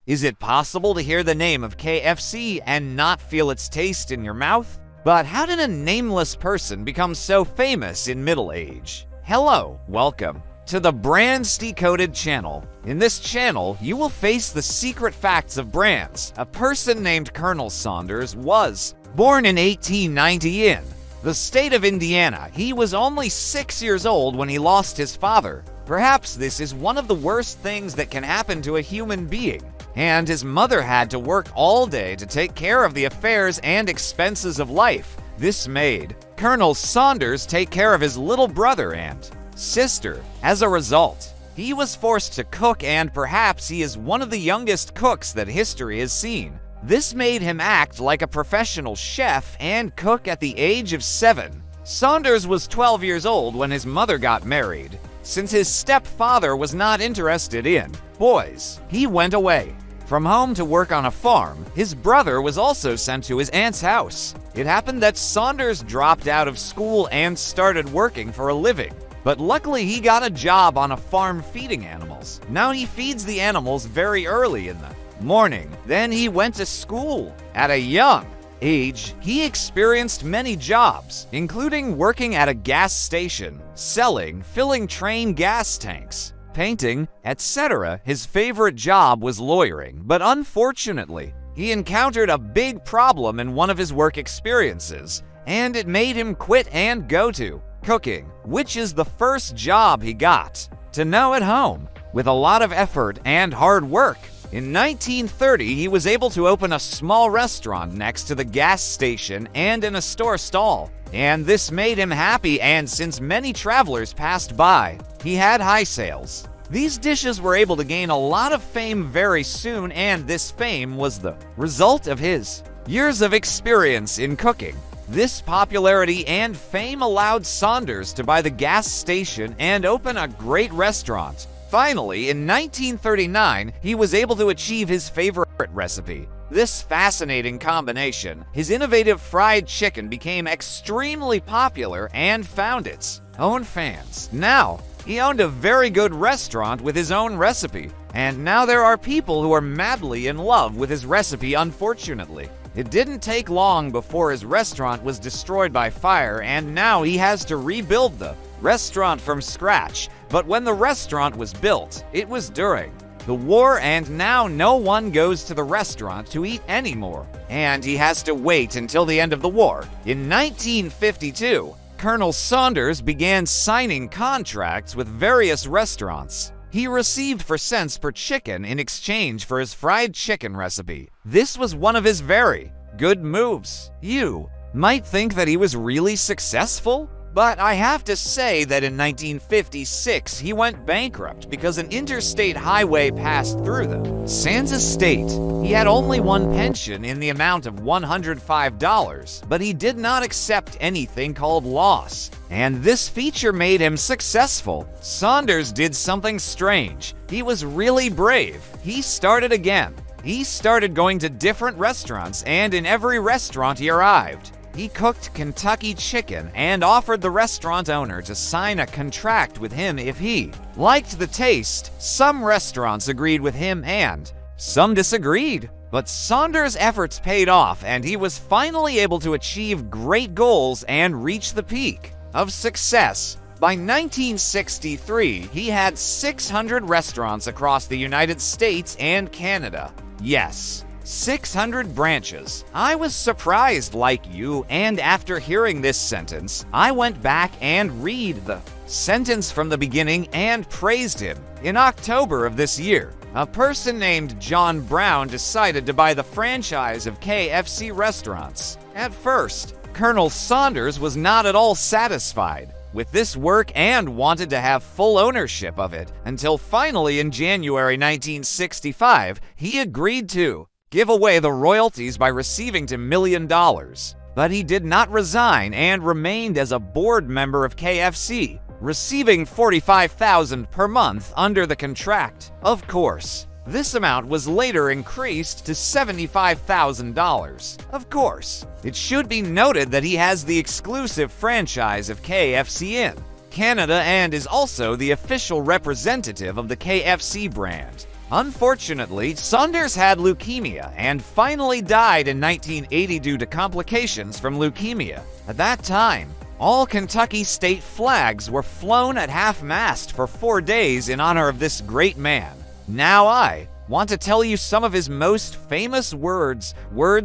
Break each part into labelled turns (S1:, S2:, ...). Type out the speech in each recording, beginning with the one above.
S1: Is it possible to hear the name of KFC and not feel its taste in your mouth? But how did a nameless person become so famous in middle age? Hello, welcome to the Brands Decoded channel. In this channel, you will face the secret facts of brands. A person named Harland Sanders was born in 1890 in the state of Indiana. He was only 6 years old when he lost his father. Perhaps this is one of the worst things that can happen to a human being. And his mother had to work all day to take care of the affairs and expenses of life. This made Harland Sanders take care of his little brother and sister. As a result, he was forced to cook, and perhaps he is one of the youngest cooks that history has seen. This made him act like a professional chef and cook at the age of 7. Sanders was 12 years old when his mother got married. Since his stepfather was not interested in boys, he went away from home to work on a farm. His brother was also sent to his aunt's house. It happened that Sanders dropped out of school and started working for a living. But luckily he got a job on a farm feeding animals. Now he feeds the animals very early in the morning. Then he went to school. At a young age, he experienced many jobs, including working at a gas station, filling train gas tanks, painting, etc. His favorite job was lawyering, but unfortunately, he encountered a big problem in one of his work experiences, and it made him quit and go to cooking, which is the first job he got to know at home. With a lot of effort and hard work, in 1930, he was able to open a small restaurant next to the gas station and in a store stall. And this made him happy, and since many travelers passed by, he had high sales. These dishes were able to gain a lot of fame very soon, and this fame was the result of his years of experience in cooking. This popularity and fame allowed Sanders to buy the gas station and open a great restaurant. Finally, in 1939, he was able to achieve his favorite recipe. This fascinating combination, his innovative fried chicken, became extremely popular and found its own fans. Now, he owned a very good restaurant with his own recipe, and now there are people who are madly in love with his recipe. Unfortunately, it didn't take long before his restaurant was destroyed by fire, and now he has to rebuild the restaurant from scratch. But when the restaurant was built, it was during the war, and now no one goes to the restaurant to eat anymore, and he has to wait until the end of the war. In 1952, Harland Sanders began signing contracts with various restaurants. He received 4 cents per chicken in exchange for his fried chicken recipe. This was one of his very good moves. You might think that he was really successful, but I have to say that in 1956 he went bankrupt because an interstate highway passed through the Sanders estate. He had only one pension in the amount of $105, but he did not accept anything called loss, and this feature made him successful. Sanders did something strange. He was really brave. He started again. He started going to different restaurants, and in every restaurant he arrived, he cooked Kentucky chicken and offered the restaurant owner to sign a contract with him if he liked the taste. Some restaurants agreed with him and some disagreed, but Sanders' efforts paid off, and he was finally able to achieve great goals and reach the peak of success. By 1963, he had 600 restaurants across the United States and Canada. Yes, 600 branches. I was surprised like you, and after hearing this sentence, I went back and read the sentence from the beginning and praised him. In October of this year, a person named John Brown decided to buy the franchise of KFC restaurants. At first, Harland Sanders was not at all satisfied with this work and wanted to have full ownership of it, until finally in January 1965, he agreed to give away the royalties by receiving $1 million. But he did not resign and remained as a board member of KFC, receiving $45,000 per month under the contract. Of course, this amount was later increased to $75,000. Of course, it should be noted that he has the exclusive franchise of KFC in Canada and is also the official representative of the KFC brand. Unfortunately, Sanders had leukemia and finally died in 1980 due to complications from leukemia. At that time, all Kentucky state flags were flown at half-mast for 4 days in honor of this great man. Now I want to tell you some of his most famous words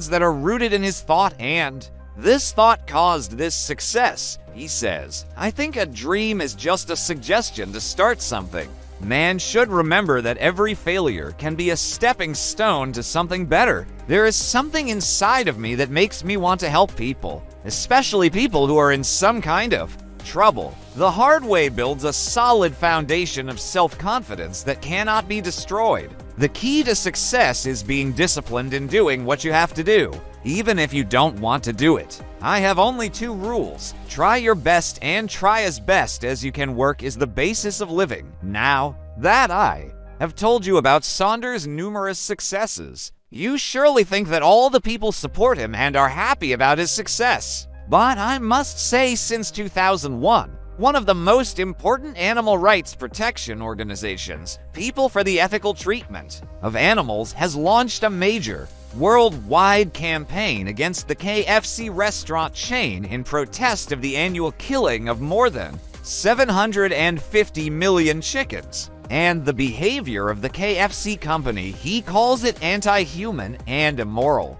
S1: that are rooted in his thought, and this thought caused this success. He says, "I think a dream is just a suggestion to start something. Man should remember that every failure can be a stepping stone to something better. There is something inside of me that makes me want to help people, especially people who are in some kind of trouble. The hard way builds a solid foundation of self-confidence that cannot be destroyed. The key to success is being disciplined in doing what you have to do, even if you don't want to do it. I have only 2 rules. Try your best and try as best as you can. Work is the basis of living." Now that I have told you about Sanders' numerous successes, you surely think that all the people support him and are happy about his success. But I must say, since 2001, one of the most important animal rights protection organizations, People for the Ethical Treatment of Animals, has launched a major worldwide campaign against the KFC restaurant chain in protest of the annual killing of more than 750 million chickens and the behavior of the KFC company. He calls it anti-human and immoral.